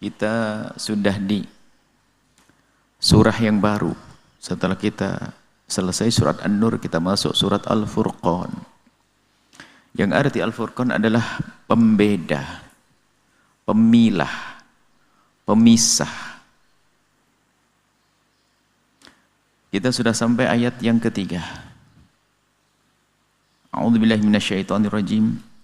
Kita sudah di surah yang baru. Setelah kita selesai surat An-Nur, kita masuk surat Al-Furqan. Yang arti Al-Furqan adalah pembeda, pemilah, pemisah. Kita sudah sampai ayat yang ketiga. A'udzubillahi minasyaitonirrajim.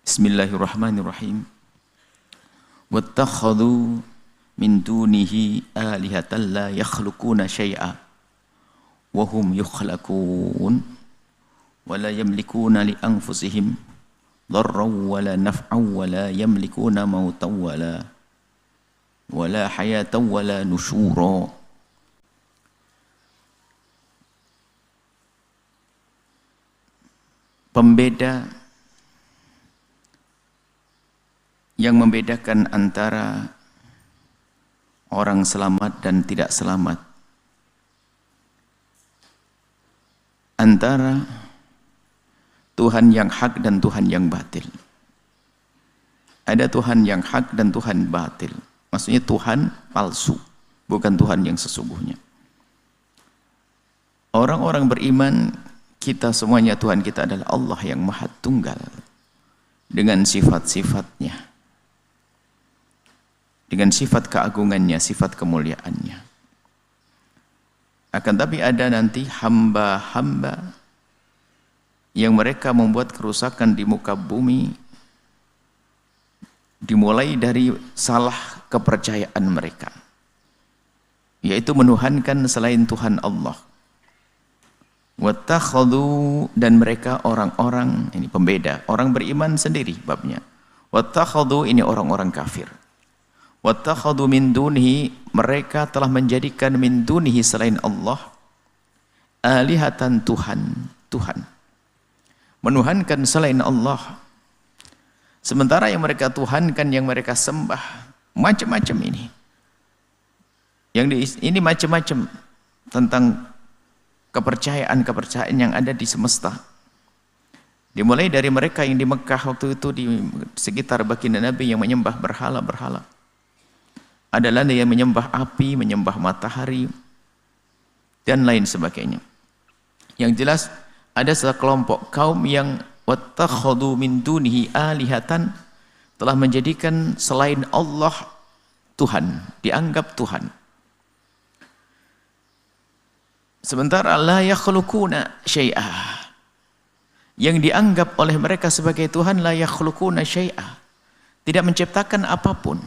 Bismillahirrahmanirrahim. Wattakhadhu min dunihi alihatan la yakhluquna syai'a wa hum yukhlaqun wa la yamlikuna li anfusihim dharran wa la naf'an wa la yamlikuna mautan wa la hayatan wa la nusyura. Pembeda yang membedakan antara orang selamat dan tidak selamat, antara Tuhan yang hak dan Tuhan yang batil. Ada Tuhan yang hak dan Tuhan batil. Maksudnya Tuhan palsu, bukan Tuhan yang sesungguhnya. Orang-orang beriman, kita semuanya Tuhan kita adalah Allah yang Maha Tunggal dengan sifat-sifatnya, dengan sifat keagungannya, sifat kemuliaannya. Akan tapi ada nanti hamba-hamba yang mereka membuat kerusakan di muka bumi, dimulai dari salah kepercayaan mereka, yaitu menuhankan selain Tuhan Allah. Wattakhadhu, dan mereka orang-orang, ini pembeda, orang beriman sendiri babnya. Wattakhadhu, ini orang-orang kafir. Wattakhadhu min dunihi, mereka telah menjadikan min dunihi selain Allah alihatan Tuhan, menuhankan selain Allah. Sementara yang mereka tuhankan, yang mereka sembah, macam-macam ini. Ini macam-macam tentang kepercayaan-kepercayaan yang ada di semesta. Dimulai dari mereka yang di Mekah waktu itu, di sekitar baginda Nabi, yang menyembah berhala-berhala. Ada lagi yang menyembah api, menyembah matahari, dan lain sebagainya. Yang jelas ada sekelompok kaum yang wattakhadhu min dunihi alihatan, telah menjadikan selain Allah Tuhan, dianggap Tuhan. Sementara la yakhluquna syai'a, yang dianggap oleh mereka sebagai Tuhan, la yakhluquna syai'a, tidak menciptakan apapun.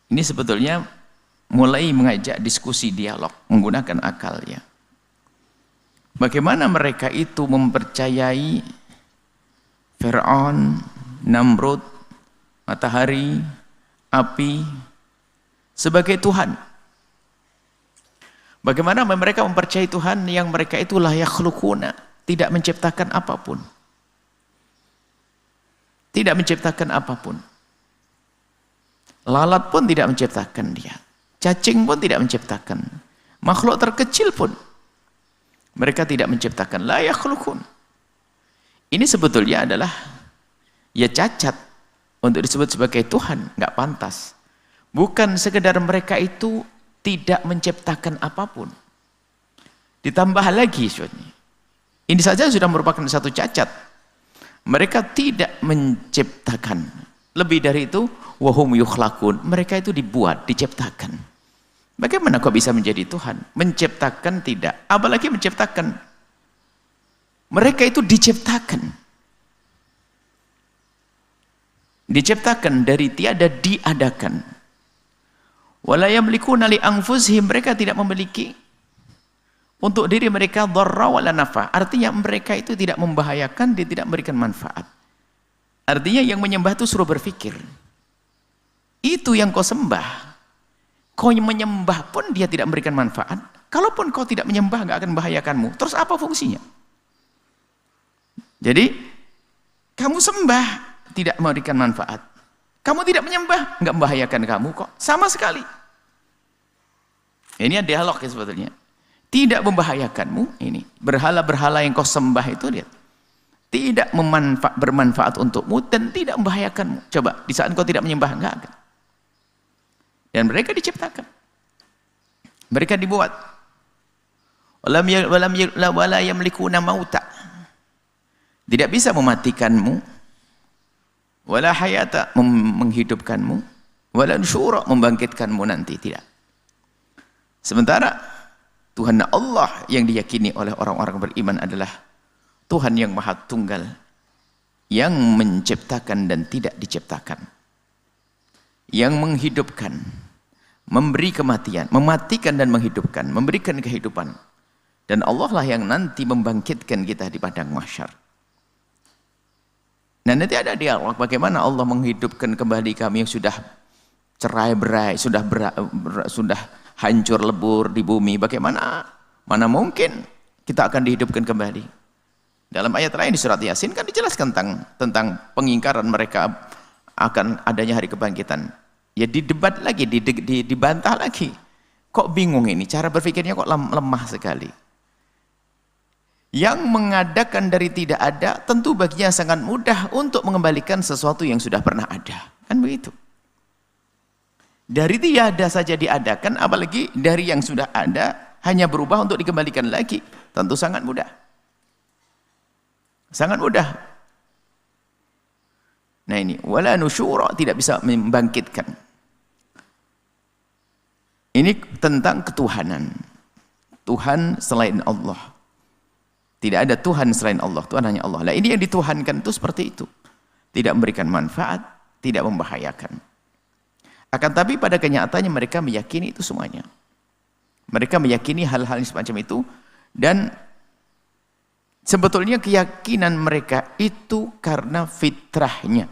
Ini sebetulnya mulai mengajak diskusi, dialog, menggunakan akal ya. Bagaimana mereka itu mempercayai Fir'aun, Namrud, matahari, api sebagai Tuhan? Bagaimana mereka mempercayai Tuhan yang mereka itu la yakhluquna, tidak menciptakan apapun. Tidak menciptakan apapun. Lalat pun tidak menciptakan dia. Cacing pun tidak menciptakan. Makhluk terkecil pun mereka tidak menciptakan. La yakhluqun. Ini sebetulnya adalah ya cacat untuk disebut sebagai Tuhan, enggak pantas. Bukan sekedar mereka itu tidak menciptakan apapun. Ditambah lagi, ini saja sudah merupakan satu cacat. Mereka tidak menciptakan. Lebih dari itu, wahum yukhlaqun, mereka itu dibuat, diciptakan. Bagaimana kok bisa menjadi Tuhan? Menciptakan tidak, apalagi menciptakan. Mereka itu diciptakan. Diciptakan dari tiada, diadakan. Wala yamlikuna li anfusihim, mereka tidak memiliki untuk diri mereka dharra wala nafa. Artinya mereka itu tidak membahayakan, dia tidak memberikan manfaat. Artinya yang menyembah itu suruh berpikir. Itu yang kau sembah. Kau menyembah pun dia tidak memberikan manfaat. Kalaupun kau tidak menyembah, enggak akan membahayakanmu. Terus apa fungsinya? Jadi kamu sembah tidak memberikan manfaat. Kamu tidak menyembah, enggak membahayakan kamu kok. Sama sekali. Ini ada dialog ya sebetulnya. Tidak membahayakanmu ini. Berhala-berhala yang kau sembah itu, lihat. tidak bermanfaat untukmu dan tidak membahayakanmu. Coba, di saat engkau tidak menyembah, enggak akan. Dan mereka diciptakan. Mereka dibuat. Wala yamlikuna mauta. Tidak bisa mematikanmu. Wala hayata, menghidupkanmu. Wala nusyura, membangkitkanmu nanti. Tidak. Sementara Tuhan Allah yang diyakini oleh orang-orang beriman adalah Tuhan yang Maha Tunggal, yang menciptakan dan tidak diciptakan, yang menghidupkan, memberi kematian, mematikan dan menghidupkan, memberikan kehidupan. Dan Allah lah yang nanti membangkitkan kita di padang mahsyar. Nah, nanti ada dialog bagaimana Allah menghidupkan kembali kami yang sudah cerai-berai, sudah hancur lebur di bumi. Bagaimana? Mana mungkin kita akan dihidupkan kembali? Dalam ayat lain di surat Yasin kan dijelaskan tentang pengingkaran mereka akan adanya hari kebangkitan. Ya didebat lagi, dibantah lagi. Kok bingung ini? Cara berpikirnya kok lemah sekali. Yang mengadakan dari tidak ada tentu baginya sangat mudah untuk mengembalikan sesuatu yang sudah pernah ada. Kan begitu. Dari tidak ada saja diadakan, apalagi dari yang sudah ada hanya berubah untuk dikembalikan lagi. Tentu sangat mudah. Sangat mudah. Nah ini, wala nusyura, tidak bisa membangkitkan. Ini tentang ketuhanan. Tuhan selain Allah. Tidak ada Tuhan selain Allah, Tuhan hanya Allah. Nah ini yang dituhankan itu seperti itu. Tidak memberikan manfaat, tidak membahayakan. Akan tapi pada kenyataannya mereka meyakini itu semuanya. Mereka meyakini hal-hal semacam itu, dan sebetulnya keyakinan mereka itu karena fitrahnya.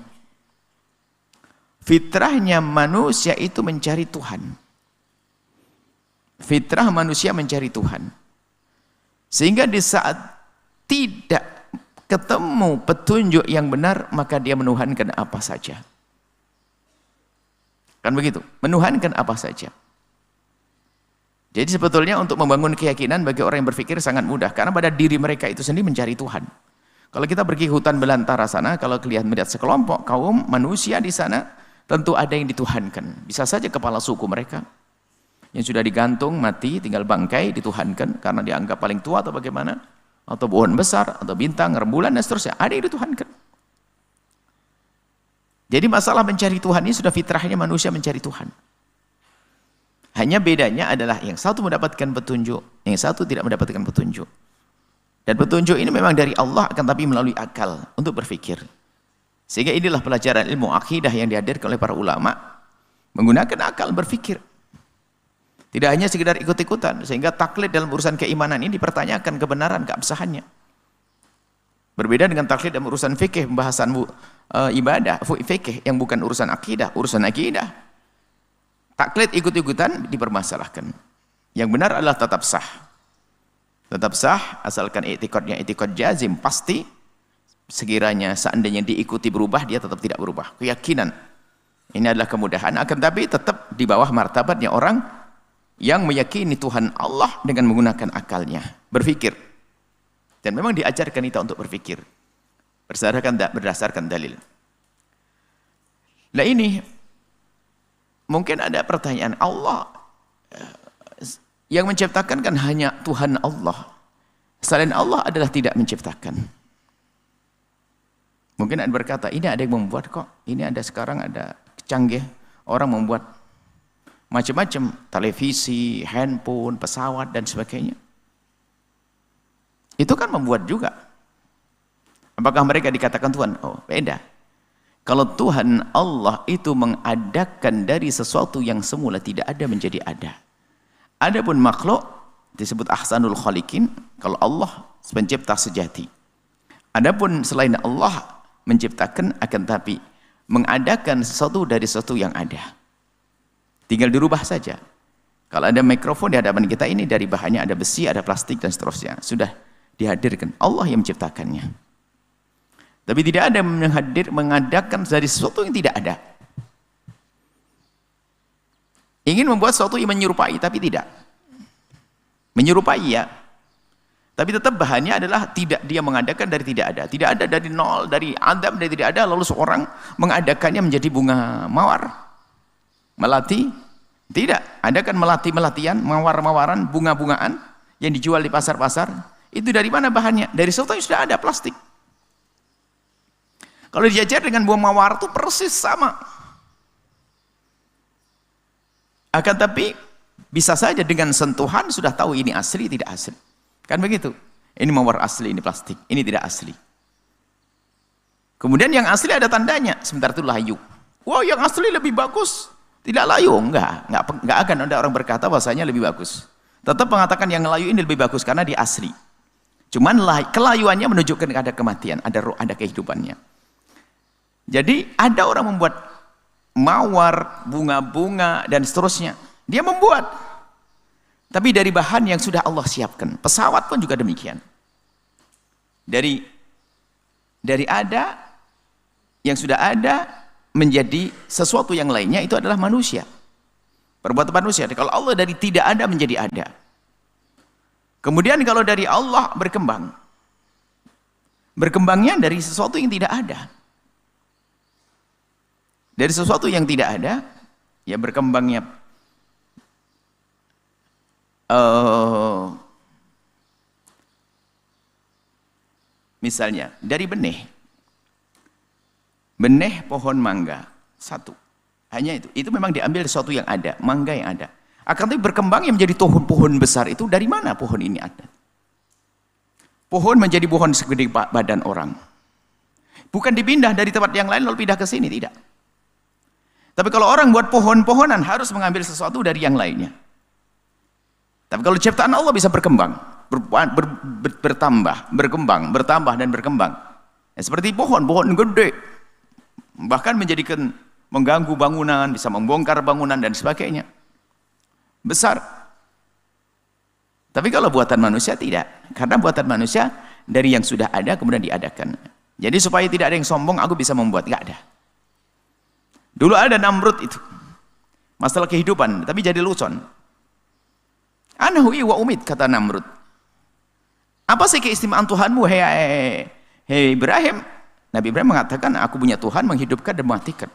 Fitrahnya manusia itu mencari Tuhan. Fitrah manusia mencari Tuhan. Sehingga di saat tidak ketemu petunjuk yang benar, maka dia menuhankan apa saja. Kan begitu? Menuhankan apa saja. Jadi sebetulnya untuk membangun keyakinan bagi orang yang berpikir sangat mudah. Karena pada diri mereka itu sendiri mencari Tuhan. Kalau kita pergi hutan belantara sana, kalau melihat sekelompok kaum manusia di sana, tentu ada yang dituhankan. Bisa saja kepala suku mereka, yang sudah digantung, mati, tinggal bangkai, dituhankan. Karena dianggap paling tua atau bagaimana. Atau pohon besar, atau bintang, rembulan, dan seterusnya. Ada yang dituhankan. Jadi masalah mencari Tuhan ini sudah fitrahnya manusia mencari Tuhan. Hanya bedanya adalah yang satu mendapatkan petunjuk, yang satu tidak mendapatkan petunjuk. Dan petunjuk ini memang dari Allah, akan tapi melalui akal untuk berpikir. Sehingga inilah pelajaran ilmu akidah yang dihadirkan oleh para ulama, menggunakan akal berpikir. Tidak hanya sekedar ikut-ikutan, sehingga taklid dalam urusan keimanan ini dipertanyakan kebenaran, keabsahannya. Berbeda dengan taklid dalam urusan fikih, pembahasan ibadah, fikih yang bukan urusan akidah, urusan akidah. Taklid ikut-ikutan dipermasalahkan. Yang benar adalah tetap sah. Tetap sah asalkan i'tiqadnya i'tiqad jazim, pasti. Sekiranya seandainya diikuti berubah, dia tetap tidak berubah. Keyakinan. Ini adalah kemudahan, akan tapi tetap di bawah martabatnya orang yang meyakini Tuhan Allah dengan menggunakan akalnya, berpikir. Dan memang diajarkan kita untuk berpikir berdasarkan dalil. Nah ini mungkin ada pertanyaan, Allah yang menciptakan kan hanya Tuhan Allah. Selain Allah adalah tidak menciptakan. Mungkin ada berkata, ini ada yang membuat kok. Ini ada sekarang ada canggih. Orang membuat macam-macam. Televisi, handphone, pesawat, dan sebagainya. Itu kan membuat juga. Apakah mereka dikatakan Tuhan? Oh, beda. Kalau Tuhan Allah itu mengadakan dari sesuatu yang semula tidak ada menjadi ada. Adapun makhluk disebut ahsanul khaliqin, kalau Allah pencipta sejati. Adapun selain Allah menciptakan, akan tapi mengadakan sesuatu dari sesuatu yang ada. Tinggal dirubah saja. Kalau ada mikrofon di hadapan kita ini, dari bahannya ada besi, ada plastik, dan seterusnya. Sudah dihadirkan. Allah yang menciptakannya. Tapi tidak ada mengadakan dari sesuatu yang tidak ada. Ingin membuat sesuatu yang menyerupai, tapi tidak. Menyerupai ya. Tapi tetap bahannya adalah tidak dia mengadakan dari tidak ada. Tidak ada dari nol, dari adam, dari tidak ada. Lalu seorang mengadakannya menjadi bunga mawar. Melati. Tidak. Adakan melati-melatian, mawar-mawaran, bunga-bungaan yang dijual di pasar-pasar. Itu dari mana bahannya? Dari sesuatu yang sudah ada, plastik. Kalau diajar dengan bunga mawar itu persis sama. Akan tapi bisa saja dengan sentuhan sudah tahu ini asli, tidak asli. Kan begitu. Ini mawar asli, ini plastik. Ini tidak asli. Kemudian yang asli ada tandanya. Sebentar itu layu. Wah, yang asli lebih bagus. Tidak layu. Enggak akan ada orang berkata bahasanya lebih bagus. Tetap mengatakan yang layu ini lebih bagus karena dia asli. Cuman kelayuannya menunjukkan ada kematian, ada roh, ada kehidupannya. Jadi ada orang membuat mawar, bunga-bunga dan seterusnya. Dia membuat. Tapi dari bahan yang sudah Allah siapkan. Pesawat pun juga demikian. Dari ada yang sudah ada menjadi sesuatu yang lainnya, itu adalah manusia. Perbuatan manusia. Kalau Allah dari tidak ada menjadi ada. Kemudian kalau dari Allah berkembang. Berkembangnya dari sesuatu yang tidak ada. Dari sesuatu yang tidak ada, ya berkembangnya misalnya dari benih pohon mangga satu, hanya itu memang diambil sesuatu yang ada, mangga yang ada. Akan tapi berkembangnya menjadi pohon besar itu dari mana pohon ini ada? Pohon menjadi pohon segede badan orang, bukan dipindah dari tempat yang lain lalu pindah ke sini, tidak. Tapi kalau orang buat pohon-pohonan harus mengambil sesuatu dari yang lainnya. Tapi kalau ciptaan Allah bisa berkembang, bertambah, berkembang, bertambah dan berkembang. Ya, seperti pohon gede, bahkan mengganggu bangunan, bisa membongkar bangunan dan sebagainya. Besar. Tapi kalau buatan manusia tidak, karena buatan manusia dari yang sudah ada kemudian diadakan. Jadi supaya tidak ada yang sombong, aku bisa membuat, nggak ada. Dulu ada Namrud itu, masalah kehidupan, tapi jadi lucon. Anahui wa umid, kata Namrud. Apa sih keistimewaan Tuhanmu, hei Ibrahim? Nabi Ibrahim mengatakan, aku punya Tuhan menghidupkan dan mematikan.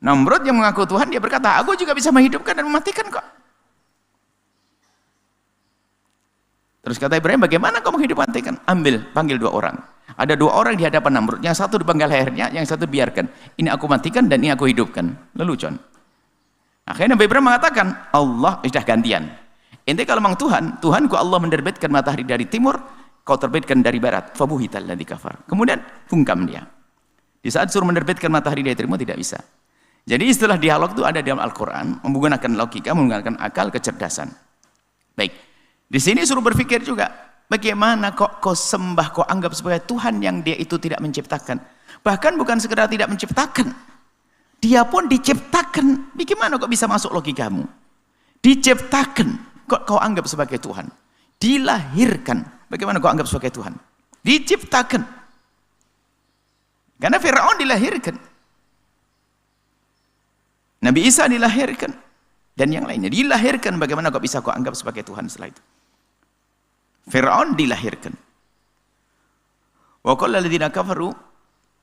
Namrud yang mengaku Tuhan, dia berkata, aku juga bisa menghidupkan dan mematikan kok. Terus kata Ibrahim, bagaimana kau menghidupkan dan mematikan? Panggil dua orang. Ada dua orang di hadapan Namrud, yang satu dipenggal lehernya, yang satu biarkan. Ini aku matikan dan ini aku hidupkan. Lelucon. Akhirnya Nabi Ibrahim mengatakan, Allah sudah gantian. Ente kalau memang Tuhanku Allah menerbitkan matahari dari timur, kau terbitkan dari barat. Fabuhital ladzi kafar. Kemudian bungkam dia. Di saat suruh menerbitkan matahari dari timur tidak bisa. Jadi istilah dialog itu ada dalam Al-Qur'an, menggunakan logika, menggunakan akal, kecerdasan. Baik. Di sini suruh berpikir juga, bagaimana kok kau sembah, kau anggap sebagai Tuhan yang dia itu tidak menciptakan. Bahkan bukan sekedar tidak menciptakan. Dia pun diciptakan. Bagaimana kok bisa masuk logikamu? Diciptakan. Kok kau anggap sebagai Tuhan? Dilahirkan. Bagaimana kau anggap sebagai Tuhan? Diciptakan. Karena Fir'aun dilahirkan. Nabi Isa dilahirkan. Dan yang lainnya. Dilahirkan. Bagaimana kau bisa kau anggap sebagai Tuhan setelah itu? Fir'aun dilahirkan. Wa qala alladziina kafaru.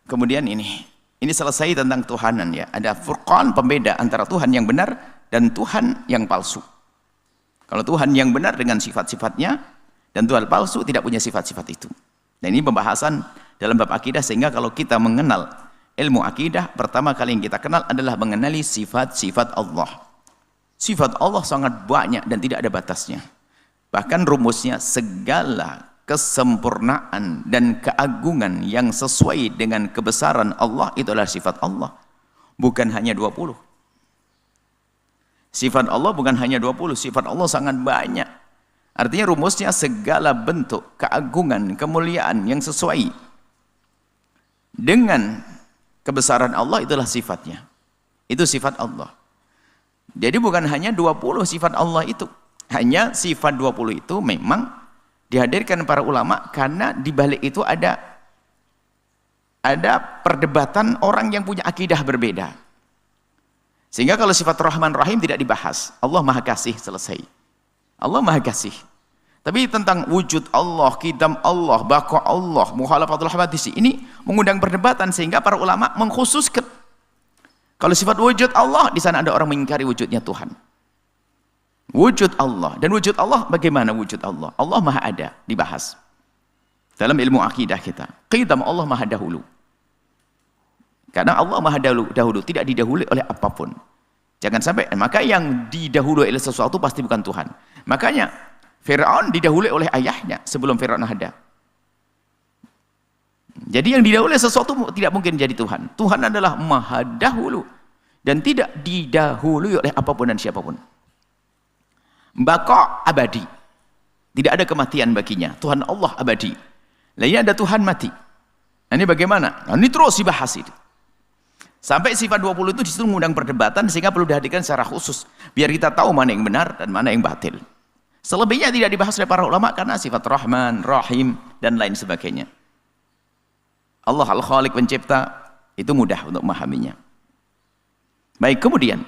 Kemudian ini selesai tentang Tuhanan ya. Ada furqan, pembeda antara Tuhan yang benar dan Tuhan yang palsu. Kalau Tuhan yang benar dengan sifat-sifatnya dan Tuhan palsu tidak punya sifat-sifat itu. Dan ini pembahasan dalam bab akidah, sehingga kalau kita mengenal ilmu akidah, pertama kali yang kita kenal adalah mengenali sifat-sifat Allah. Sifat Allah sangat banyak dan tidak ada batasnya. Bahkan rumusnya segala kesempurnaan dan keagungan yang sesuai dengan kebesaran Allah itu adalah sifat Allah. Bukan hanya 20. Sifat Allah bukan hanya 20, sifat Allah sangat banyak. Artinya rumusnya segala bentuk keagungan, kemuliaan yang sesuai dengan kebesaran Allah itulah sifatnya. Itu sifat Allah. Jadi bukan hanya 20 sifat Allah itu. Hanya sifat 20 itu memang dihadirkan para ulama karena di balik itu ada perdebatan orang yang punya akidah berbeda. Sehingga kalau sifat Rahman Rahim tidak dibahas. Allah Maha Kasih, selesai. Allah Maha Kasih. Tapi tentang wujud Allah, qidam Allah, baqa Allah, mukhalafatul hawadits, ini mengundang perdebatan sehingga para ulama mengkhususkan kalau sifat wujud Allah, di sana ada orang mengingkari wujudnya Tuhan. Wujud Allah, dan wujud Allah bagaimana wujud Allah? Allah Maha ada, dibahas dalam ilmu akidah kita. Qidam Allah Maha dahulu. Karena Allah Maha dahulu, tidak didahului oleh apapun. Jangan sampai, maka yang didahului oleh sesuatu pasti bukan Tuhan. Makanya Fir'aun didahului oleh ayahnya sebelum Fir'aun ada. Jadi yang didahului sesuatu tidak mungkin jadi Tuhan. Tuhan adalah Maha dahulu dan tidak didahului oleh apapun dan siapapun. Baqa abadi. Tidak ada kematian baginya. Tuhan Allah abadi. Lainnya ada Tuhan mati. Nah, ini bagaimana? Nah, ini terus dibahas itu. Sampai sifat 20 itu disitu mengundang perdebatan sehingga perlu dihadirkan secara khusus biar kita tahu mana yang benar dan mana yang batil. Selebihnya tidak dibahas oleh para ulama karena sifat Rahman, Rahim dan lain sebagainya. Allah Al-Khaliq pencipta itu mudah untuk memahaminya. Baik, kemudian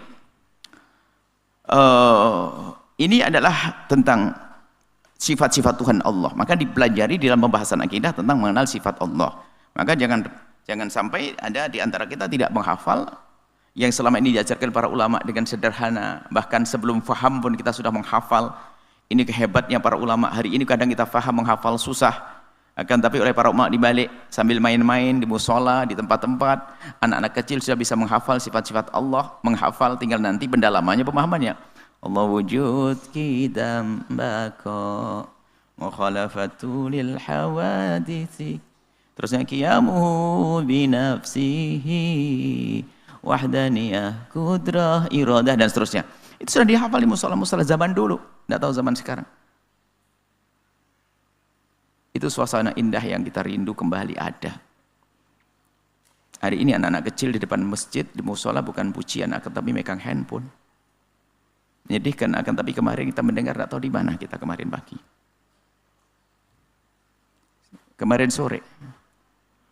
ini adalah tentang sifat-sifat Tuhan Allah. Maka dipelajari dalam pembahasan akidah tentang mengenal sifat Allah. Maka jangan sampai ada di antara kita tidak menghafal yang selama ini diajarkan para ulama dengan sederhana. Bahkan sebelum faham pun kita sudah menghafal. Ini kehebatnya para ulama. Hari ini kadang kita faham menghafal susah. Akan tapi oleh para ulama dibalik sambil main-main di musola, di tempat-tempat, anak-anak kecil sudah bisa menghafal sifat-sifat Allah. Menghafal, tinggal nanti pendalamannya, pemahamannya. Allah wujud qidam baqa mukhalafatu lil hawadits. Terusnya qiyamuhu binafsihi wahdaniyah kudrah iradah dan seterusnya. Itu sudah dihafal di musola-musola zaman dulu, tidak tahu zaman sekarang. Itu suasana indah yang kita rindu kembali ada. Hari ini anak-anak kecil di depan masjid, di musola bukan pujian akan tapi megang handphone. Menyedihkan akan tapi kemarin kita mendengar tidak tahu di mana kita kemarin pagi. Kemarin sore.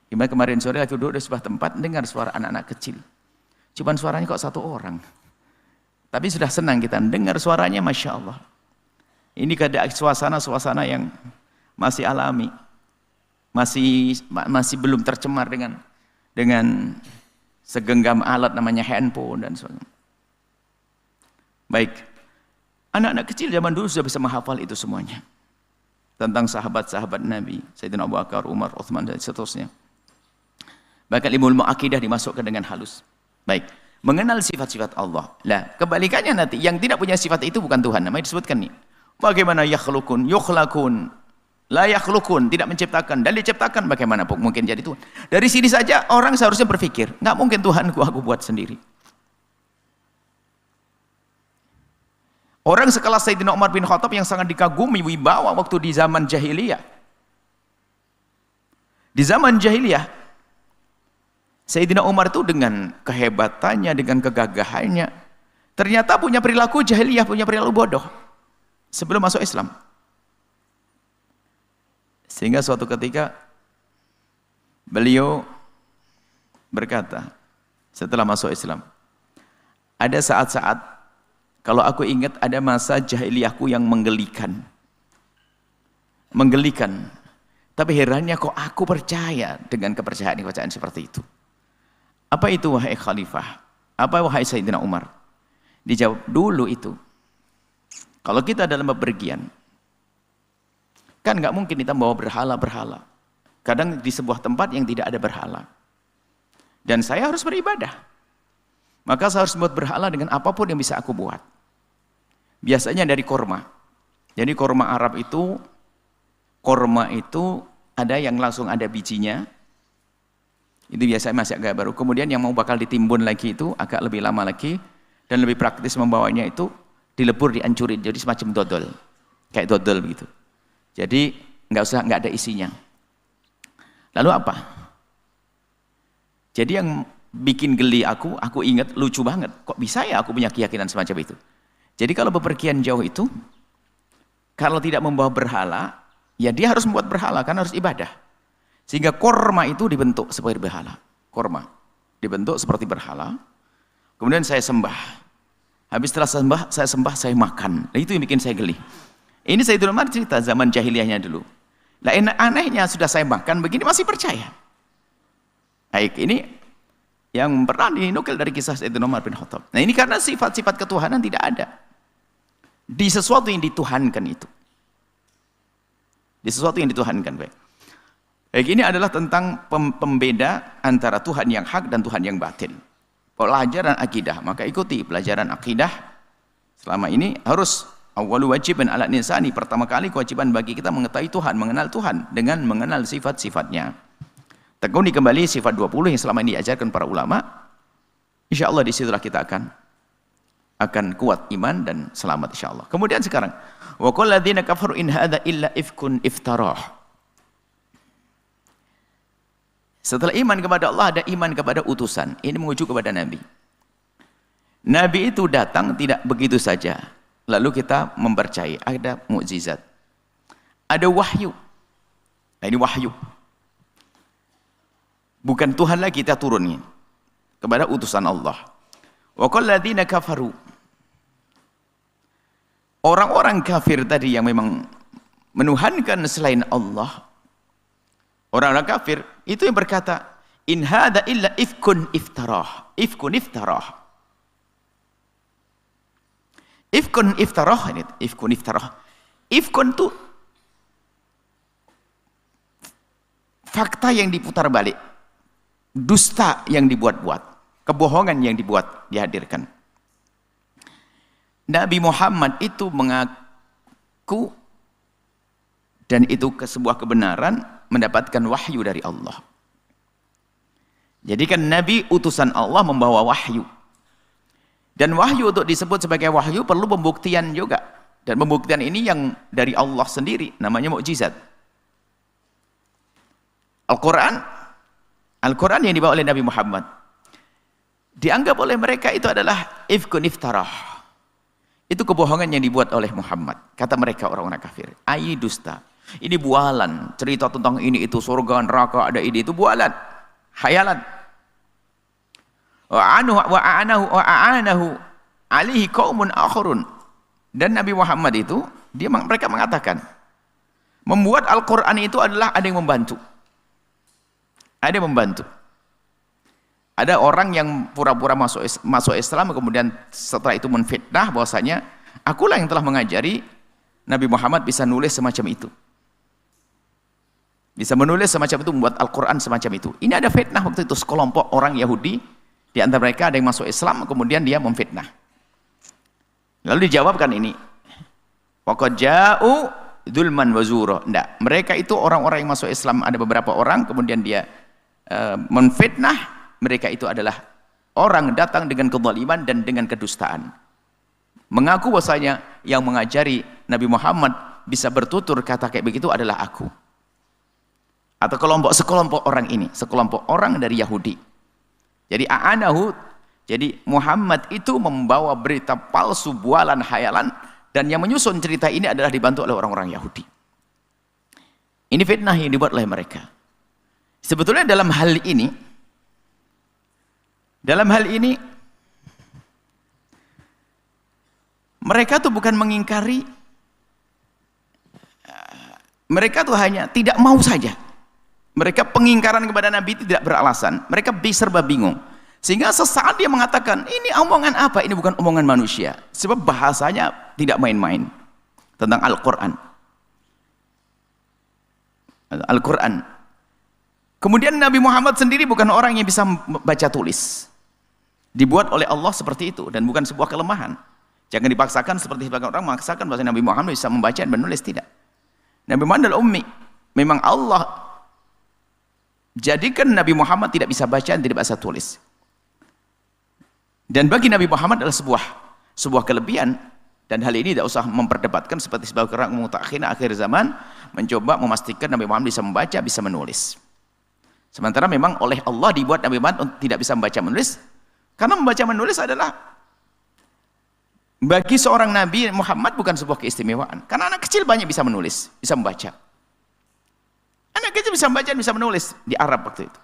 Kemarin sore lagi duduk di sebuah tempat dengar suara anak-anak kecil. Cuman suaranya kok satu orang. Tapi sudah senang kita dengar suaranya, Masya Allah. Ini keadaan suasana yang masih alami. Masih belum tercemar dengan segenggam alat namanya handphone dan sebagainya. Baik, anak-anak kecil zaman dulu sudah bisa menghafal itu semuanya. Tentang sahabat-sahabat Nabi, Sayyidina Abu Bakar, Umar, Uthman, dan seterusnya. Bahkan ilmu akidah dimasukkan dengan halus. Baik, mengenal sifat-sifat Allah. Lah, kebalikannya nanti, yang tidak punya sifat itu bukan Tuhan. Namanya disebutkan nih. Bagaimana yakhlukun, yukhlakun, la yakhlukun, tidak menciptakan, dan diciptakan bagaimana mungkin jadi Tuhan. Dari sini saja orang seharusnya berpikir, nggak mungkin Tuhanku aku buat sendiri. Orang sekelas Sayyidina Umar bin Khattab yang sangat dikagumi wibawa waktu di zaman jahiliyah. Di zaman jahiliyah, Sayyidina Umar itu dengan kehebatannya, dengan kegagahannya, ternyata punya perilaku jahiliyah, punya perilaku bodoh sebelum masuk Islam. Sehingga suatu ketika beliau berkata setelah masuk Islam, ada saat-saat kalau aku ingat ada masa jahiliyahku yang menggelikan. Tapi herannya kok aku percaya dengan kepercayaan seperti itu. Apa itu wahai khalifah? Apa wahai Sayyidina Umar? Dijawab dulu itu. Kalau kita dalam bepergian, kan nggak mungkin kita bawa berhala-berhala. Kadang di sebuah tempat yang tidak ada berhala. Dan saya harus beribadah. Maka saya harus membuat berhala dengan apapun yang bisa aku buat. Biasanya dari korma. Jadi korma Arab itu, ada yang langsung ada bijinya. Itu biasanya masih agak baru. Kemudian yang mau bakal ditimbun lagi itu agak lebih lama lagi. Dan lebih praktis membawanya itu dilebur, dihancurin. Jadi semacam dodol. Kayak dodol begitu. Jadi nggak ada isinya. Lalu apa? Jadi yang bikin geli aku ingat lucu banget. Kok bisa ya aku punya keyakinan semacam itu? Jadi kalau bepergian jauh itu, kalau tidak membawa berhala, ya dia harus membuat berhala, karena harus ibadah. Sehingga korma itu dibentuk seperti berhala. Korma dibentuk seperti berhala. Kemudian saya sembah. Habis setelah saya sembah, saya makan. Nah, itu yang bikin saya geli. Ini Sayyidina Umar cerita zaman jahiliyahnya dulu. Lah anehnya sudah saya makan begini masih percaya. Baik, ini yang pernah dinukil dari kisah Sayyidina Umar bin Khattab. Nah ini karena sifat-sifat ketuhanan tidak ada di sesuatu yang dituhankan itu. Di sesuatu yang dituhankan. Baik. Baik, ini adalah tentang pembeda antara Tuhan yang hak dan Tuhan yang batil. Pelajaran akidah, maka ikuti pelajaran akidah. Selama ini harus awwalu wajiban ala insani, pertama kali kewajiban bagi kita mengetahui Tuhan, mengenal Tuhan dengan mengenal sifat-sifatnya. Tekuni kembali sifat 20 yang selama ini diajarkan para ulama. Insyaallah disitulah kita akan kuat iman dan selamat insyaallah. Kemudian sekarang, wa qul ladzina kafaru in hadza illa ifkun iftarah. Setelah iman kepada Allah ada iman kepada utusan. Ini menguju kepada Nabi. Nabi itu datang tidak begitu saja. Lalu kita mempercayai ada mukjizat. Ada wahyu. Nah, ini wahyu. Bukan Tuhan lagi kita turunin kepada utusan Allah. Wa qul ladzina kafaru. Orang-orang kafir tadi yang memang menuhankan selain Allah. Orang-orang kafir itu yang berkata, in hadza illa ifkun iftarah. Ifkun iftarah. Ifkun iftarah ini, ifkun iftarah. Ifkun itu fakta yang diputar balik. Dusta yang dibuat-buat, kebohongan yang dihadirkan. Nabi Muhammad itu mengaku dan itu sebuah kebenaran mendapatkan wahyu dari Allah. Jadi kan Nabi utusan Allah membawa wahyu. Dan wahyu untuk disebut sebagai wahyu perlu pembuktian juga. Dan pembuktian ini yang dari Allah sendiri, namanya mukjizat. Al-Quran yang dibawa oleh Nabi Muhammad dianggap oleh mereka itu adalah ifkun iftarah. Itu kebohongan yang dibuat oleh Muhammad. Kata mereka orang-orang kafir, ai dusta. Ini bualan, cerita tentang ini itu surga neraka ada ini itu bualan, khayalan. Wa a'anahu alihi qaumun akharun. Dan Nabi Muhammad itu mereka mengatakan membuat Al-Qur'an itu adalah ada yang membantu. Ada yang membantu. Ada orang yang pura-pura masuk Islam kemudian setelah itu menfitnah bahwasanya akulah yang telah mengajari Nabi Muhammad bisa nulis semacam itu. Bisa menulis semacam itu, membuat Al-Quran semacam itu. Ini ada fitnah waktu itu, sekelompok orang Yahudi, di antara mereka ada yang masuk Islam, kemudian dia memfitnah. Lalu dijawabkan ini, waqad ja'u dzulman wa zura. Enggak, mereka itu orang-orang yang masuk Islam, ada beberapa orang, kemudian dia menfitnah, mereka itu adalah orang datang dengan kezaliman dan dengan kedustaan. Mengaku bahwasanya yang mengajari Nabi Muhammad bisa bertutur kata kayak begitu adalah aku. Atau sekelompok orang ini, sekelompok orang dari Yahudi. Jadi a'anahu, jadi Muhammad itu membawa berita palsu, bualan, khayalan, dan yang menyusun cerita ini adalah dibantu oleh orang-orang Yahudi. Ini fitnah yang dibuat oleh mereka. Sebetulnya dalam hal ini mereka tuh bukan mengingkari, mereka tuh hanya tidak mau saja. Mereka pengingkaran kepada Nabi itu tidak beralasan. Mereka serba bingung. Sehingga sesaat dia mengatakan, ini omongan apa? Ini bukan omongan manusia. Sebab bahasanya tidak main-main. Tentang Al-Quran. Al-Quran. Kemudian Nabi Muhammad sendiri bukan orang yang bisa baca tulis. Dibuat oleh Allah seperti itu. Dan bukan sebuah kelemahan. Jangan dipaksakan seperti sebagian orang memaksakan bahwa Nabi Muhammad bisa membaca dan menulis. Tidak. Nabi Muhammad adalah ummi. Memang Allah jadikan Nabi Muhammad tidak bisa baca dan tidak bisa tulis. Dan bagi Nabi Muhammad adalah sebuah kelebihan, dan hal ini tidak usah memperdebatkan seperti sebagian orang mutaakhirin akhir zaman mencoba memastikan Nabi Muhammad bisa membaca, bisa menulis. Sementara memang oleh Allah dibuat Nabi Muhammad tidak bisa membaca menulis, karena membaca menulis adalah bagi seorang Nabi Muhammad bukan sebuah keistimewaan. Karena anak kecil banyak bisa menulis, bisa membaca. Anak kecil bisa membaca, bisa menulis di Arab waktu itu.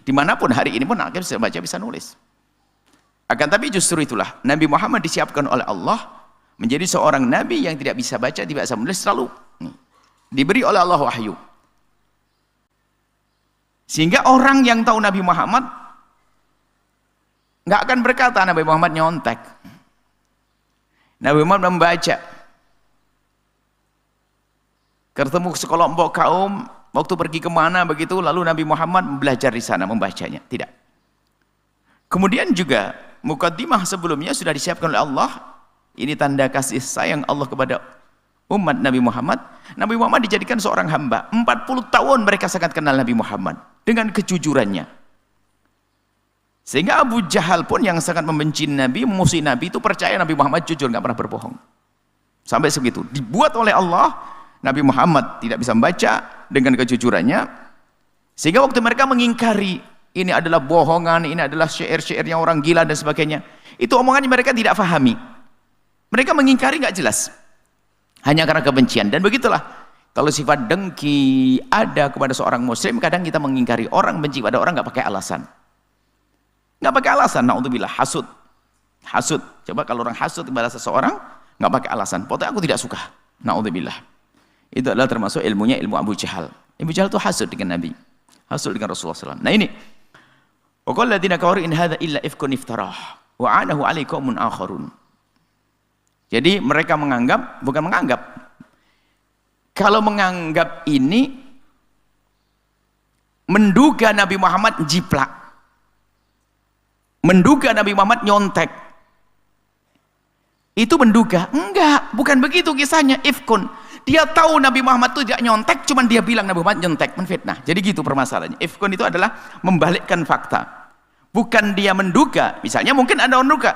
Dimanapun hari ini pun anak kecil bisa membaca, bisa nulis. Akan tapi justru itulah Nabi Muhammad disiapkan oleh Allah menjadi seorang nabi yang tidak bisa baca, tidak bisa menulis, selalu diberi oleh Allah wahyu. Sehingga orang yang tahu Nabi Muhammad nggak akan berkata Nabi Muhammad nyontek. Nabi Muhammad membaca. Ketemu sekelompok kaum, waktu pergi kemana begitu, lalu Nabi Muhammad belajar di sana membacanya. Tidak. Kemudian juga mukaddimah sebelumnya sudah disiapkan oleh Allah. Ini tanda kasih sayang Allah kepada umat Nabi Muhammad. Nabi Muhammad dijadikan seorang hamba. 40 tahun mereka sangat kenal Nabi Muhammad dengan kejujurannya. Sehingga Abu Jahal pun yang sangat membenci Nabi, memusuhi Nabi, itu percaya Nabi Muhammad jujur, nggak pernah berbohong. Sampai segitu. Dibuat oleh Allah, Nabi Muhammad tidak bisa membaca dengan kejujurannya. Sehingga waktu mereka mengingkari, ini adalah bohongan, ini adalah syair-syairnya orang gila dan sebagainya, itu omongannya mereka tidak fahami. Mereka mengingkari nggak jelas. Hanya karena kebencian. Dan begitulah. Kalau sifat dengki ada kepada seorang muslim, kadang kita mengingkari orang, benci pada orang nggak pakai alasan. Nggak pakai alasan, na'udzubillah, hasud. Hasud. Coba kalau orang hasud kepada seseorang, nggak pakai alasan. Pokoknya aku tidak suka. Na'udzubillah. Itu adalah termasuk ilmunya ilmu Abu Jahal. Abu Jahal itu hasud dengan Nabi. Hasud dengan Rasulullah SAW. Nah ini. Wa qala alladziina kafaru in hadza illa ifkun iftarah wa 'anahu 'alaihi qaumun akharun. Jadi mereka menganggap, bukan menganggap. Kalau menganggap ini menduga Nabi Muhammad jiplak. Menduga Nabi Muhammad nyontek. Itu menduga. Enggak, bukan begitu kisahnya. Ifkun. Dia tahu Nabi Muhammad itu tidak nyontek, cuman dia bilang Nabi Muhammad nyontek, menfitnah. Jadi gitu permasalahannya. Ifkun itu adalah membalikkan fakta. Bukan dia menduga. Misalnya mungkin ada orang menduga,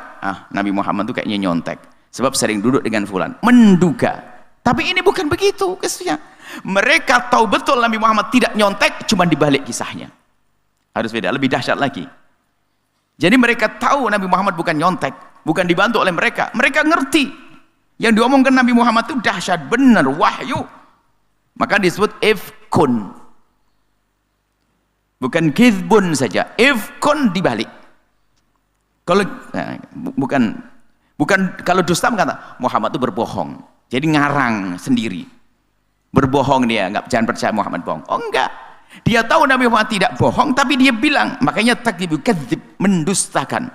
Nabi Muhammad itu kayaknya nyontek, sebab sering duduk dengan fulan. Menduga. Tapi ini bukan begitu kisahnya. Mereka tahu betul Nabi Muhammad tidak nyontek, cuman dibalik kisahnya. Harus beda, lebih dahsyat lagi. Jadi mereka tahu Nabi Muhammad bukan nyontek, bukan dibantu oleh mereka. Mereka ngerti. Yang diomongkan Nabi Muhammad itu dahsyat benar, wahyu. Maka disebut ifkun. Bukan kizbun saja, ifkun dibalik. Kalau bukan kalau dusta mengata Muhammad itu berbohong. Jadi ngarang sendiri. Berbohong dia, jangan percaya Muhammad bohong. Oh enggak. Dia tahu Nabi Muhammad tidak bohong, tapi dia bilang, makanya takdzib, kadzib, mendustakan.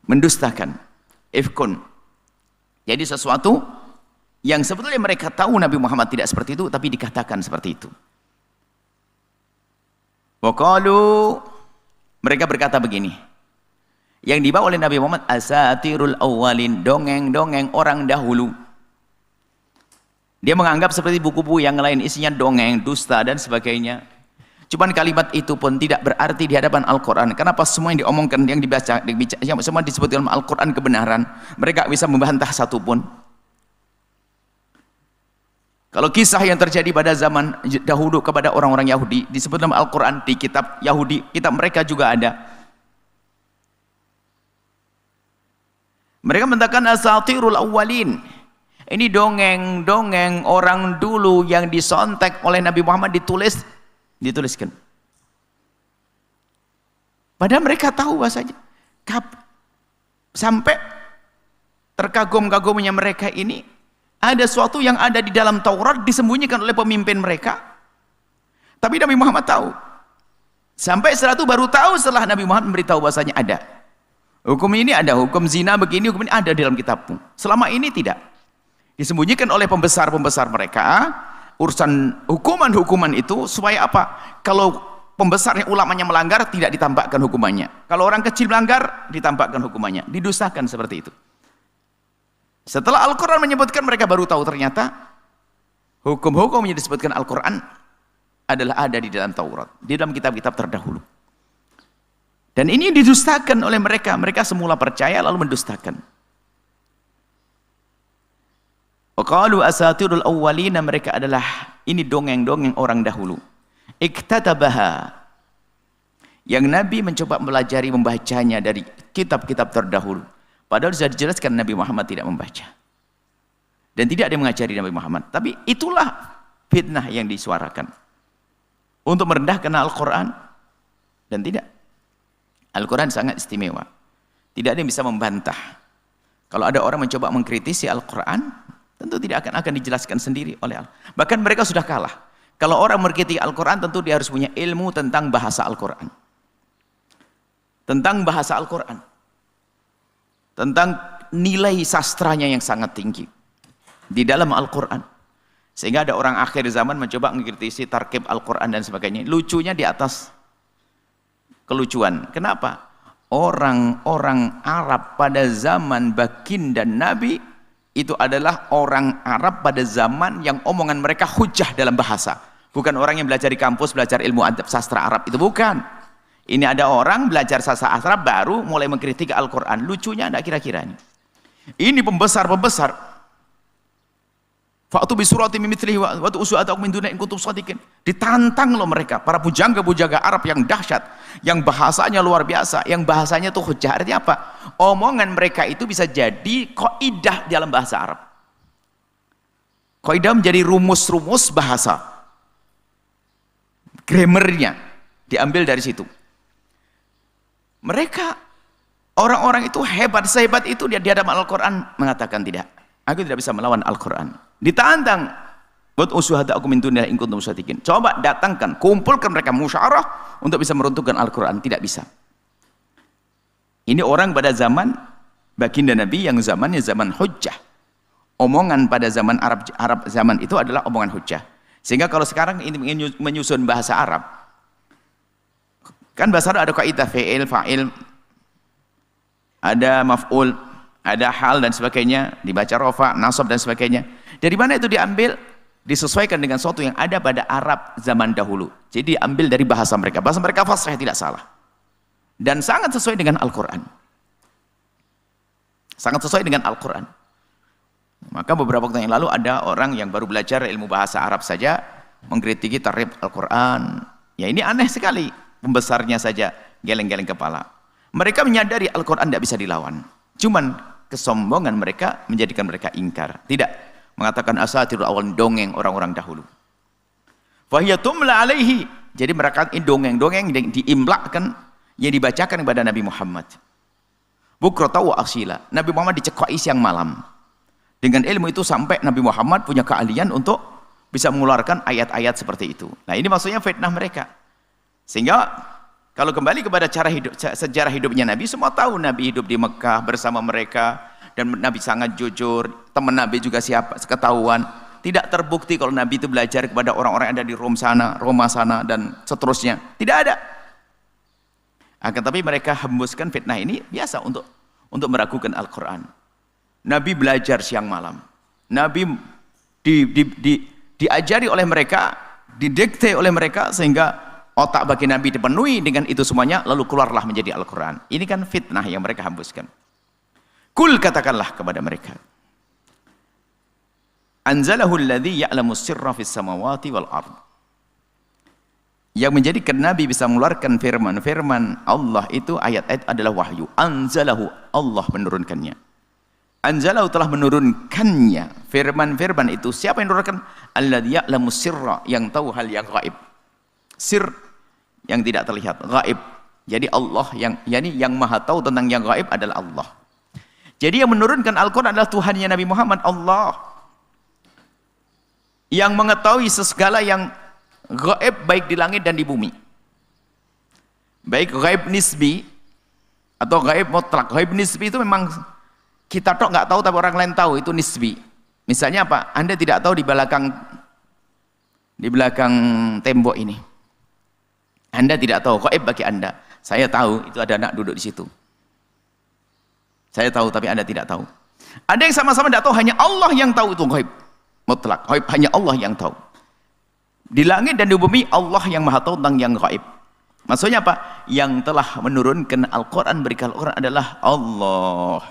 Mendustakan, ifkun. Jadi sesuatu yang sebetulnya mereka tahu Nabi Muhammad tidak seperti itu, tapi dikatakan seperti itu. Waqalu, mereka berkata begini, yang dibawa oleh Nabi Muhammad asatirul awwalin, dongeng-dongeng orang dahulu. Dia menganggap seperti buku-buku yang lain isinya dongeng, dusta dan sebagainya. Cuman kalimat itu pun tidak berarti di hadapan Al-Quran. Kenapa semua yang diomongkan, yang dibaca, semua disebut dalam Al-Quran kebenaran. Mereka bisa membantah satu pun. Kalau kisah yang terjadi pada zaman dahulu kepada orang-orang Yahudi, disebut dalam Al-Quran, di kitab Yahudi, kitab mereka juga ada. Mereka mengatakan asatirul awwalin. Ini dongeng-dongeng orang dulu yang disontek oleh Nabi Muhammad dituliskan. Padahal mereka tahu bahasanya. Sampai terkagum-kagumnya mereka ini, ada sesuatu yang ada di dalam Taurat disembunyikan oleh pemimpin mereka. Tapi Nabi Muhammad tahu. Sampai setelah itu baru tahu setelah Nabi Muhammad memberitahu bahasanya ada. Hukum ini ada, hukum zina begini, hukum ini ada di dalam kitabmu. Selama ini tidak. Disembunyikan oleh pembesar-pembesar mereka, urusan hukuman-hukuman itu supaya apa? Kalau pembesarnya ulamanya melanggar, tidak ditambahkan hukumannya. Kalau orang kecil melanggar, ditambahkan hukumannya. Didustakan seperti itu. Setelah Al-Quran menyebutkan, mereka baru tahu ternyata hukum-hukum yang disebutkan Al-Quran adalah ada di dalam Taurat, di dalam kitab-kitab terdahulu. Dan ini didustakan oleh mereka. Mereka semula percaya lalu mendustakan. Qalu asatirul awwalina, mereka adalah ini dongeng-dongeng orang dahulu. Iktatabaha, yang Nabi mencoba melajari membacanya dari kitab-kitab terdahulu. Padahal sudah dijelaskan Nabi Muhammad tidak membaca. Dan tidak ada yang mengajari Nabi Muhammad. Tapi itulah fitnah yang disuarakan. Untuk merendahkan Al-Quran. Dan tidak. Al-Quran sangat istimewa. Tidak ada yang bisa membantah. Kalau ada orang mencoba mengkritisi Al-Quran, tentu tidak akan dijelaskan sendiri oleh Allah. Bahkan mereka sudah kalah. Kalau orang mengkritisi Al-Quran, tentu dia harus punya ilmu tentang bahasa Al-Quran. Tentang bahasa Al-Quran. Tentang nilai sastranya yang sangat tinggi di dalam Al-Quran. Sehingga ada orang akhir zaman mencoba mengkritisi tarkib Al-Quran dan sebagainya. Lucunya di atas kelucuan. Kenapa? Orang-orang Arab pada zaman baginda Nabi itu adalah orang Arab pada zaman yang omongan mereka hujah dalam bahasa. Bukan orang yang belajar di kampus, belajar ilmu adab sastra Arab, itu bukan. Ini ada orang belajar sastra Arab baru mulai mengkritik Al-Quran. Lucunya ada kira-kira ini pembesar-pembesar. Fa'tu bi suratin min mithlihi wa tu'su'atakum min dunihi in kuntum shadiqin. Ditantang loh mereka, para pujangga-pujangga Arab yang dahsyat, yang bahasanya luar biasa, yang bahasanya tuh hujah. Artinya apa? Omongan mereka itu bisa jadi kaidah dalam bahasa Arab. Kaidah menjadi rumus-rumus bahasa. Grammarnya diambil dari situ. Mereka orang-orang itu hebat, sehebat itu dia di hadapan Al-Quran mengatakan tidak. Aku tidak bisa melawan Al-Quran. Ditantang, buat usyuhada'akum min dunihi in kuntum shadiqin. Coba datangkan, kumpulkan mereka musyawarah untuk bisa meruntuhkan Al-Quran. Tidak bisa. Ini orang pada zaman baginda Nabi yang zamannya zaman hujjah. Omongan pada zaman Arab zaman itu adalah omongan hujjah. Sehingga kalau sekarang ini menyusun bahasa Arab, kan bahasa Arab ada kaidah fi'il, fa'il, ada maf'ul, ada hal dan sebagainya, dibaca rofa, nasab dan sebagainya. Dari mana itu diambil? Disesuaikan dengan sesuatu yang ada pada Arab zaman dahulu. Jadi diambil dari bahasa mereka. Bahasa mereka fasih, tidak salah. Dan sangat sesuai dengan Al-Quran. Sangat sesuai dengan Al-Quran. Maka beberapa waktu yang lalu ada orang yang baru belajar ilmu bahasa Arab saja mengkritiki tarikh Al-Quran. Ya ini aneh sekali. Pembesarnya saja geleng-geleng kepala. Mereka menyadari Al-Quran tidak bisa dilawan. Cuman kesombongan mereka menjadikan mereka ingkar. Tidak. Mengatakan asatirul awal, dongeng orang-orang dahulu. Fahiyatumla alaihi. Jadi mereka ini dongeng-dongeng diimlakkan, yang dibacakan kepada Nabi Muhammad. Bukrata wa asila. Nabi Muhammad dicekoi siang malam. Dengan ilmu itu sampai Nabi Muhammad punya keahlian untuk bisa mengeluarkan ayat-ayat seperti itu. Nah ini maksudnya fitnah mereka. Sehingga kalau kembali kepada sejarah hidupnya Nabi, semua tahu Nabi hidup di Mekah bersama mereka. Dan Nabi sangat jujur, teman Nabi juga siapa ketahuan. Tidak terbukti kalau Nabi itu belajar kepada orang-orang yang ada di Roma sana dan seterusnya. Tidak ada. Akan tapi mereka hembuskan fitnah ini biasa untuk meragukan Al-Quran. Nabi belajar siang malam. Nabi diajari oleh mereka, didikte oleh mereka sehingga otak bagi Nabi dipenuhi dengan itu semuanya, lalu keluarlah menjadi Al-Quran. Ini kan fitnah yang mereka hembuskan. Kul, katakanlah kepada mereka, anzalahu alladhi ya'lamu sirra fis samawati wal ard. Yang menjadikan Nabi bisa mengeluarkan firman Allah itu ayat-ayat adalah wahyu. Anzalahu, Allah menurunkannya. Anzalahu, telah menurunkannya. Firman itu siapa yang menurunkan? Alladhi ya'lamu sirra, yang tahu hal yang gaib. Sir yang tidak terlihat, gaib. Jadi Allah yang maha tahu tentang yang gaib adalah Allah. Jadi yang menurunkan Al-Quran adalah Tuhannya Nabi Muhammad, Allah. Yang mengetahui segala yang gaib baik di langit dan di bumi. Baik gaib nisbi atau gaib mutlak. Gaib nisbi itu memang kita tok nggak tahu tapi orang lain tahu, itu nisbi. Misalnya apa? Anda tidak tahu di belakang tembok ini. Anda tidak tahu, gaib bagi Anda. Saya tahu itu ada anak duduk di situ. Saya tahu tapi Anda tidak tahu. Ada yang sama-sama tidak tahu, hanya Allah yang tahu itu gaib mutlak. Gaib hanya Allah yang tahu. Di langit dan di bumi Allah yang maha tahu tentang yang gaib. Maksudnya apa? Yang telah menurunkan Al-Quran, berikan Al-Quran adalah Allah.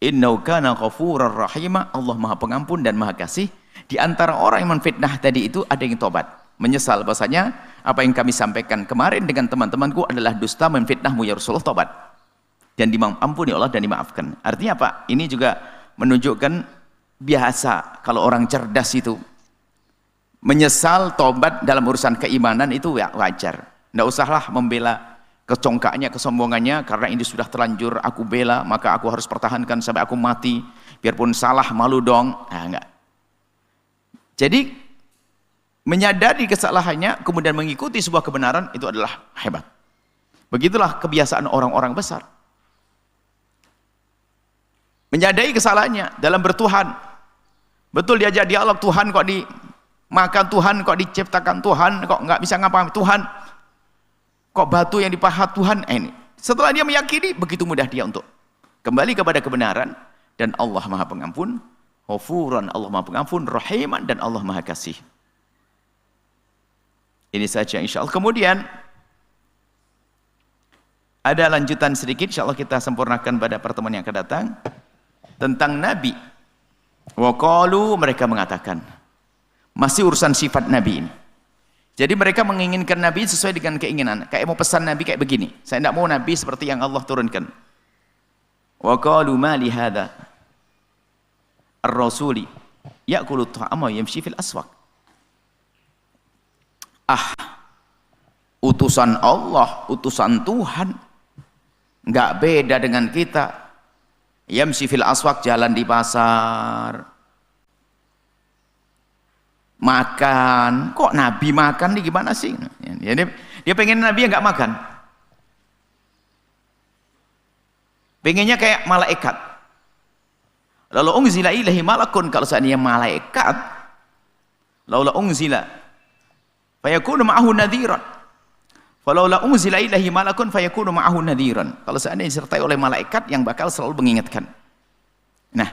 Innahu kana ghafurar rahima. Allah maha pengampun dan maha kasih. Di antara orang yang menfitnah tadi itu ada yang tobat, menyesal bahasanya apa yang kami sampaikan kemarin dengan teman-temanku adalah dusta, menfitnahmu ya Rasulullah, tobat. Dan diampuni Allah dan dimaafkan. Artinya apa? Ini juga menunjukkan biasa kalau orang cerdas itu menyesal, tobat dalam urusan keimanan itu wajar. Tidak usahlah membela kecongkaknya, kesombongannya, karena ini sudah terlanjur aku bela, maka aku harus pertahankan sampai aku mati, biarpun salah, malu dong. Nah, enggak. Jadi menyadari kesalahannya kemudian mengikuti sebuah kebenaran itu adalah hebat. Begitulah kebiasaan orang-orang besar. Menyadari kesalahannya dalam bertuhan. Betul diajak dialog, Tuhan kok dimakan, Tuhan kok diciptakan, Tuhan kok nggak bisa ngapa-ngapain, Tuhan kok batu yang dipahat, Tuhan. Ini setelah dia meyakini, begitu mudah dia untuk kembali kepada kebenaran. Dan Allah Maha Pengampun, Ghafuran, Allah Maha Pengampun, Rahiman, dan Allah Maha Kasih. Ini saja insya Allah. Kemudian ada lanjutan sedikit, insya Allah kita sempurnakan pada pertemuan yang akan datang, tentang Nabi. Wa qalu, mereka mengatakan, masih urusan sifat Nabi ini. Jadi mereka menginginkan Nabi sesuai dengan keinginan. Kayak mau pesan Nabi kayak begini, saya tidak mau Nabi seperti yang Allah turunkan. Wa qalu ma li hadza ar-rasuli ya'kulu at-ta'ama wa yamshi fil aswaq. Utusan Allah, utusan Tuhan, nggak beda dengan kita. Yamshi fil aswaq, jalan di pasar, makan. Kok Nabi makan nih, gimana sih? Dia pengen Nabi yang nggak makan, pengennya kayak malaikat. Lalu unzila ilahi malakun, kalau seandainya malaikat, laula unzila fayakunu ma'ahu nadhiran. Falaula unzila ilahi malakun fayakunu ma'ahu nadhiran. Kalau seandainya disertai oleh malaikat yang bakal selalu mengingatkan. Nah,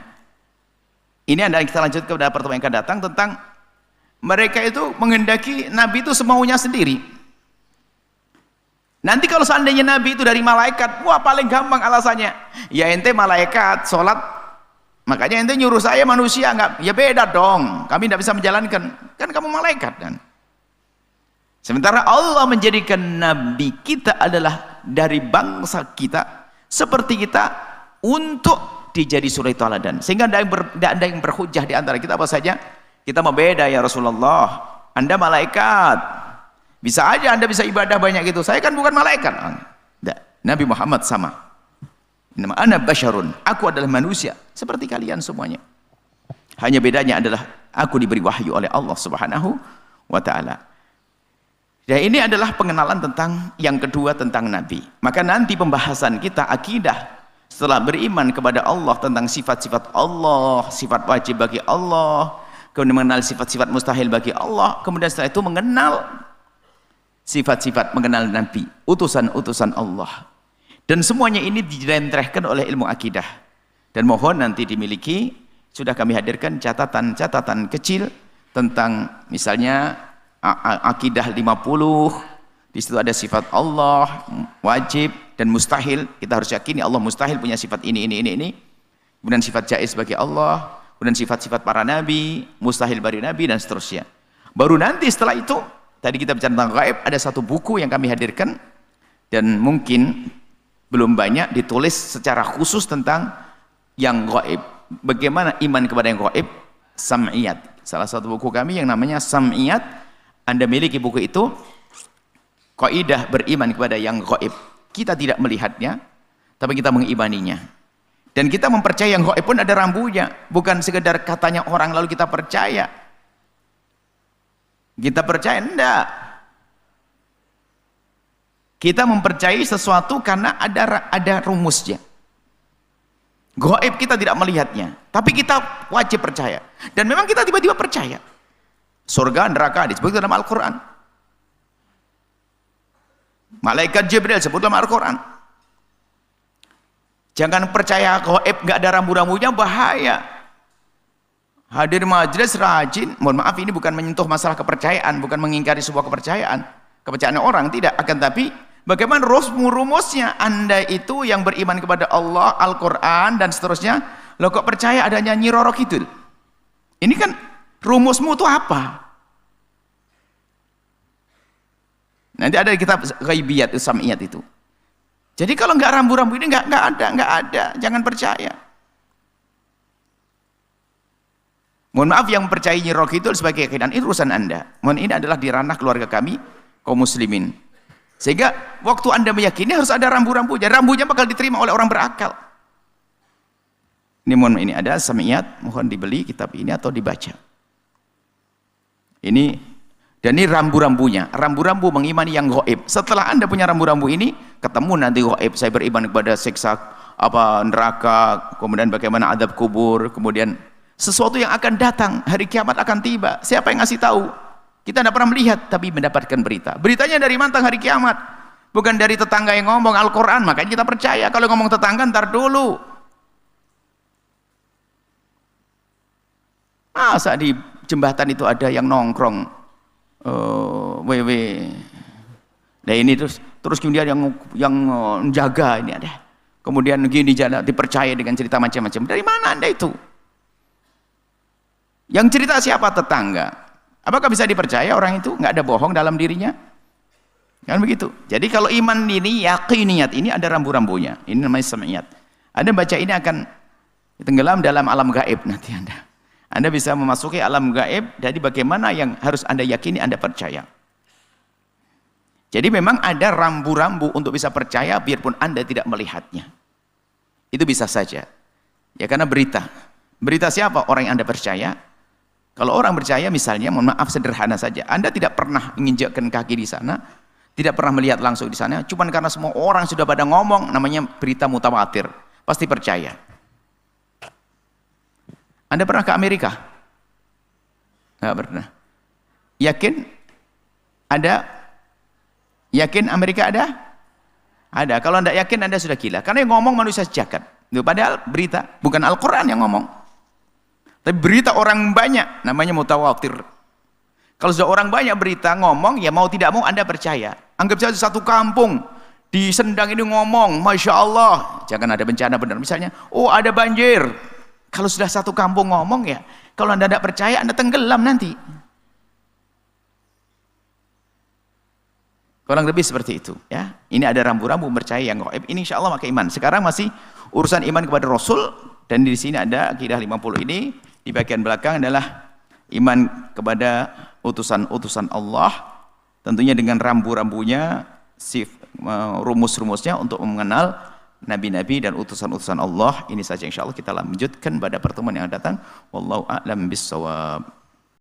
ini anda kita lanjutkan pada pertemuan yang akan datang tentang mereka itu menghendaki Nabi itu semaunya sendiri. Nanti kalau seandainya Nabi itu dari malaikat, wah paling gampang alasannya. Ya ente malaikat, sholat, makanya ente nyuruh saya manusia, enggak? Ya beda dong, kami tidak bisa menjalankan. Kan kamu malaikat kan? Sementara Allah menjadikan Nabi kita adalah dari bangsa kita, seperti kita, untuk dijadi suri tauladan. Sehingga tidak ada yang berhujah di antara kita apa saja. Kita mau beda, ya Rasulullah, Anda malaikat, bisa aja Anda bisa ibadah banyak gitu, saya kan bukan malaikat. Tidak, Nabi Muhammad sama. Nama ana basyarun, aku adalah manusia seperti kalian semuanya. Hanya bedanya adalah aku diberi wahyu oleh Allah Subhanahu wa ta'ala. Dan ini adalah pengenalan tentang yang kedua, tentang Nabi. Maka nanti pembahasan kita akidah setelah beriman kepada Allah tentang sifat-sifat Allah, sifat wajib bagi Allah, kemudian mengenal sifat-sifat mustahil bagi Allah, kemudian setelah itu mengenal sifat-sifat, mengenal Nabi, utusan-utusan Allah. Dan semuanya ini direntrehkan oleh ilmu akidah. Dan mohon nanti dimiliki, sudah kami hadirkan catatan-catatan kecil tentang misalnya akidah 50, di situ ada sifat Allah, wajib dan mustahil. Kita harus yakini Allah mustahil punya sifat ini. Kemudian sifat jaiz bagi Allah, kemudian sifat-sifat para nabi, mustahil bagi nabi, dan seterusnya. Baru nanti setelah itu, tadi kita bicara tentang gaib, ada satu buku yang kami hadirkan, dan mungkin belum banyak ditulis secara khusus tentang yang gaib. Bagaimana iman kepada yang gaib? Sam'iyat. Salah satu buku kami yang namanya Sam'iyat. Anda miliki buku itu, kaidah beriman kepada yang gaib. Kita tidak melihatnya, tapi kita mengimaninya. Dan kita mempercayai yang gaib pun ada rambunya, bukan sekedar katanya orang lalu kita percaya. Kita percaya, enggak. Kita mempercayai sesuatu karena ada rumusnya. Gaib kita tidak melihatnya, tapi kita wajib percaya. Dan memang kita tiba-tiba percaya. Surga, neraka disebut dalam Al-Quran. Malaikat Jibril disebut dalam Al-Quran. Jangan percaya gaib nggak ada rambu-rambunya, bahaya. Hadir majelis rajin, mohon maaf ini bukan menyentuh masalah kepercayaan, bukan mengingkari sebuah kepercayaan orang, tidak. Akan tapi bagaimana rumusnya Anda itu yang beriman kepada Allah, Al-Quran dan seterusnya, lo kok percaya adanya Nyi Roro Kidul? Ini kan rumusmu itu apa? Nanti ada kitab ghaibiyat, sam'iyat itu. Jadi kalau nggak rambu-rambu ini nggak ada, jangan percaya. Mohon maaf yang percaya Nyi Roro Kidul sebagai keyakinan, ini urusan Anda. Mohon, ini adalah di ranah keluarga kami kaum muslimin. Sehingga waktu Anda meyakini harus ada rambu-rambunya. Rambunya bakal diterima oleh orang berakal. Ini ada samiyat, mohon dibeli kitab ini atau dibaca. Ini dan ini rambu-rambunya. Rambu-rambu mengimani yang gaib. Setelah Anda punya rambu-rambu ini, ketemu nanti gaib. Saya beriman kepada siksa neraka, kemudian bagaimana adab kubur, kemudian sesuatu yang akan datang, hari kiamat akan tiba. Siapa yang ngasih tahu? Kita tidak pernah melihat, tapi mendapatkan berita. Beritanya dari mantan hari kiamat, bukan dari tetangga yang ngomong Al-Quran. Makanya kita percaya. Kalau ngomong tetangga, ntar dulu. Masa di jembatan itu ada yang nongkrong, nah ini terus kemudian yang menjaga ini ada. Kemudian gini jalan dipercaya dengan cerita macam-macam. Dari mana Anda itu? Yang cerita siapa? Tetangga. Apakah bisa dipercaya orang itu? Nggak ada bohong dalam dirinya? Kan begitu. Jadi kalau iman ini, yakiniyat ini ada rambu-rambunya. Ini namanya samiyat. Anda baca ini akan tenggelam dalam alam gaib nanti Anda. Anda bisa memasuki alam gaib. Jadi bagaimana yang harus Anda yakini, Anda percaya. Jadi memang ada rambu-rambu untuk bisa percaya biarpun Anda tidak melihatnya. Itu bisa saja. Ya karena berita. Berita siapa? Orang yang Anda percaya. Kalau orang percaya misalnya, mohon maaf sederhana saja, Anda tidak pernah menginjakkan kaki di sana, tidak pernah melihat langsung di sana, cuma karena semua orang sudah pada ngomong, namanya berita mutawatir, pasti percaya. Anda pernah ke Amerika? Nggak pernah. Yakin? Ada? Yakin Amerika ada? Ada. Kalau Anda yakin, Anda sudah gila. Karena yang ngomong manusia sejagat. Padahal berita, bukan Al-Quran yang ngomong. Tapi berita orang banyak, namanya mutawatir. Kalau sudah orang banyak berita ngomong, ya mau tidak mau Anda percaya. Anggap saja satu kampung di Sendang ini ngomong, Masya Allah, jangan ada bencana benar. Misalnya, oh ada banjir. Kalau sudah satu kampung ngomong ya, kalau Anda tidak percaya, Anda tenggelam nanti. Kurang lebih seperti itu. Ya, ini ada rambu-rambu percaya yang gaib. Ini insya Allah pakai iman. Sekarang masih urusan iman kepada Rasul, dan di sini ada akidah 50 ini. Di bagian belakang adalah iman kepada utusan-utusan Allah, tentunya dengan rambu-rambunya, rumus-rumusnya untuk mengenal nabi-nabi dan utusan-utusan Allah. Ini saja insya Allah kita lanjutkan pada pertemuan yang datang. Wallahu a'lam bissawab.